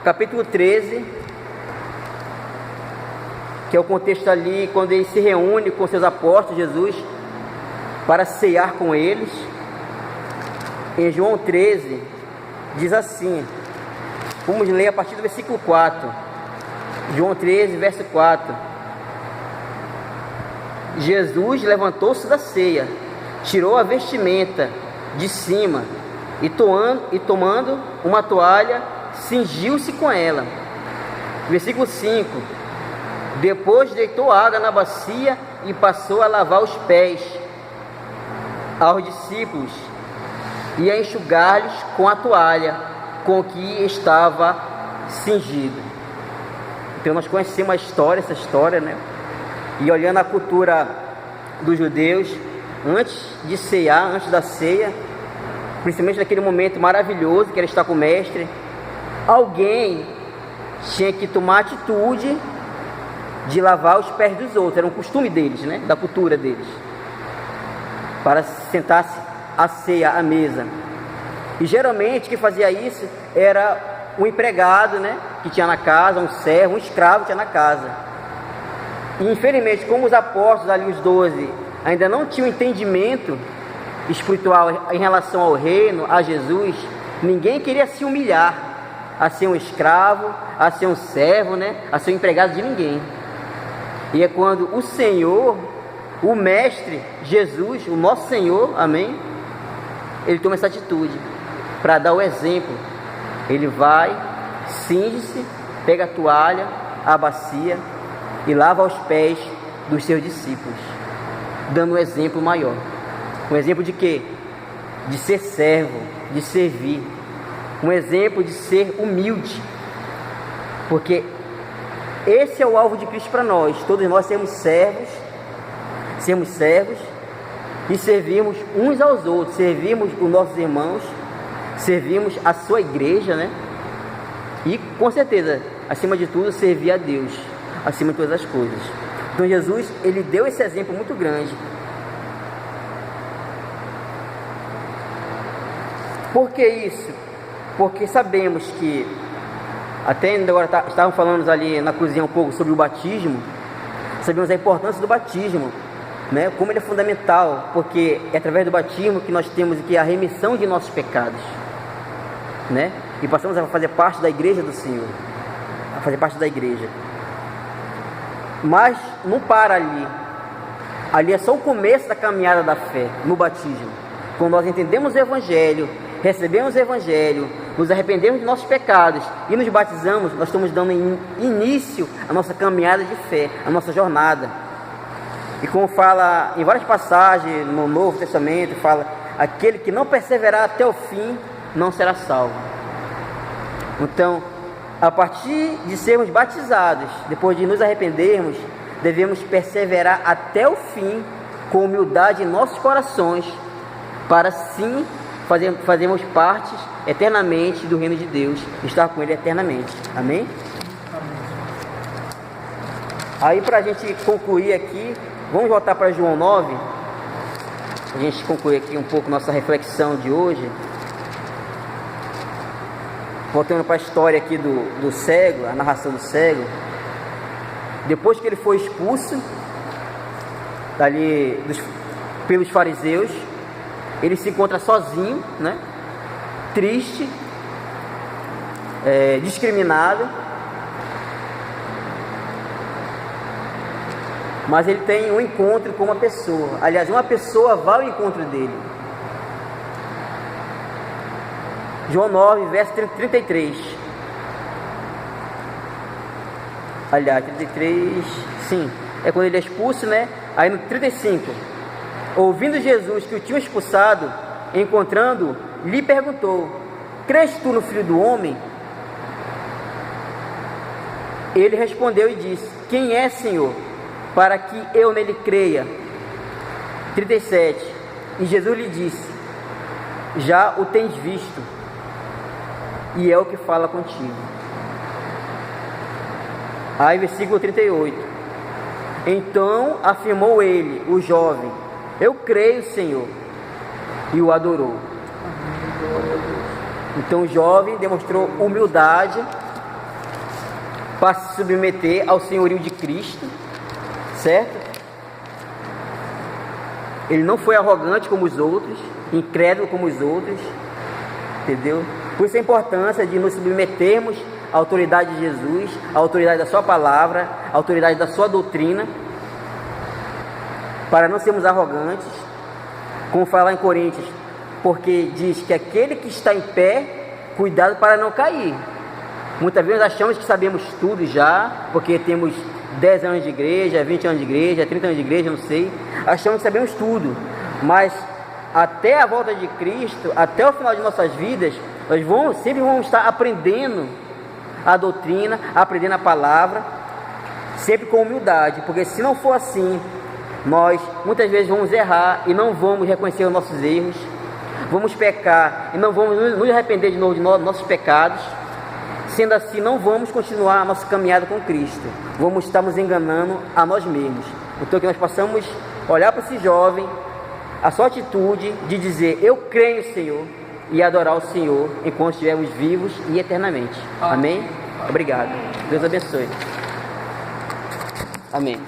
capítulo 13, que é o contexto ali quando ele se reúne com seus apóstolos, Jesus, para cear com eles. Em João 13, diz assim, vamos ler a partir do versículo 4. João 13, verso 4. Jesus levantou-se da ceia, tirou a vestimenta de cima e tomando uma toalha, cingiu-se com ela. Versículo 5. Depois deitou água na bacia e passou a lavar os pés aos discípulos e a enxugar-lhes com a toalha com que estava cingido. Então nós conhecemos essa história, né? E olhando a cultura dos judeus, antes de cear, antes da ceia, principalmente naquele momento maravilhoso que era estar com o mestre, alguém tinha que tomar a atitude de lavar os pés dos outros. Era um costume deles, né? Da cultura deles, para sentar-se à ceia, à mesa. E geralmente quem fazia isso era um empregado, né? Que tinha na casa, um servo, um escravo que tinha na casa. E infelizmente, como os apóstolos ali, os 12, ainda não tinham entendimento espiritual em relação ao reino, a Jesus, ninguém queria se humilhar a ser um escravo, a ser um servo, né? A ser um empregado de ninguém. E é quando o Senhor, o Mestre, Jesus, o nosso Senhor, amém, ele toma essa atitude para dar o exemplo. Ele vai, cinge-se, pega a toalha, a bacia e lava os pés dos seus discípulos, dando um exemplo maior. Um exemplo de quê? De ser servo, de servir. Um exemplo de ser humilde. Porque esse é o alvo de Cristo para nós. Todos nós sermos servos e servirmos uns aos outros, servirmos os nossos irmãos, servirmos a sua igreja, né? E com certeza, acima de tudo, servir a Deus, acima de todas as coisas. Então Jesus, ele deu esse exemplo muito grande. Por que isso? Porque sabemos que, até ainda agora estávamos falando ali na cozinha um pouco sobre o batismo, sabemos a importância do batismo, né? Como ele é fundamental, porque é através do batismo que nós temos aqui a remissão de nossos pecados, né? E passamos a fazer parte da igreja do Senhor, a fazer parte da igreja. Mas não para ali. Ali é só o começo da caminhada da fé, no batismo. Quando nós entendemos o Evangelho, recebemos o Evangelho, nos arrependemos de nossos pecados e nos batizamos, nós estamos dando início à nossa caminhada de fé, à nossa jornada. E como fala em várias passagens no Novo Testamento, fala: aquele que não perseverar até o fim não será salvo. Então, a partir de sermos batizados, depois de nos arrependermos, devemos perseverar até o fim, com humildade em nossos corações, para sim fazermos parte eternamente do reino de Deus, estar com Ele eternamente. Amém? Aí, para a gente concluir aqui, vamos voltar para João 9, a gente concluir aqui um pouco nossa reflexão de hoje. Voltando para a história aqui do cego, a narração do cego. Depois que ele foi expulso dali pelos fariseus, ele se encontra sozinho, né? Triste, discriminado, mas ele tem um encontro com uma pessoa. Aliás, uma pessoa vai ao encontro dele. João 9, verso 33. Aliás, 33, sim, é quando ele é expulso, né? Aí no 35, ouvindo Jesus que o tinham expulsado, encontrando, lhe perguntou: crês tu no Filho do Homem? Ele respondeu e disse: quem é, Senhor, para que eu nele creia? 37, e Jesus lhe disse: já o tens visto, e é o que fala contigo. Aí versículo 38, então afirmou ele, o jovem: eu creio, Senhor, e o adorou. Então o jovem demonstrou humildade, para se submeter ao senhorio de Cristo, certo? Ele não foi arrogante como os outros, incrédulo como os outros, entendeu? Por isso a importância de nos submetermos à autoridade de Jesus, à autoridade da sua palavra, à autoridade da sua doutrina, para não sermos arrogantes, como fala em Coríntios, porque diz que aquele que está em pé, cuidado para não cair. Muitas vezes achamos que sabemos tudo já, porque temos 10 anos de igreja, 20 anos de igreja, 30 anos de igreja, não sei. Achamos que sabemos tudo, mas até a volta de Cristo, até o final de nossas vidas, nós sempre vamos estar aprendendo a doutrina, aprendendo a palavra, sempre com humildade, porque se não for assim, nós muitas vezes vamos errar e não vamos reconhecer os nossos erros, vamos pecar e não vamos nos arrepender de novo de nossos pecados. Sendo assim, não vamos continuar a nossa caminhada com Cristo, vamos estar nos enganando a nós mesmos. Então que nós possamos olhar para esse jovem, a sua atitude de dizer: eu creio no Senhor, e adorar o Senhor enquanto estivermos vivos e eternamente. Amém? Obrigado. Deus abençoe. Amém.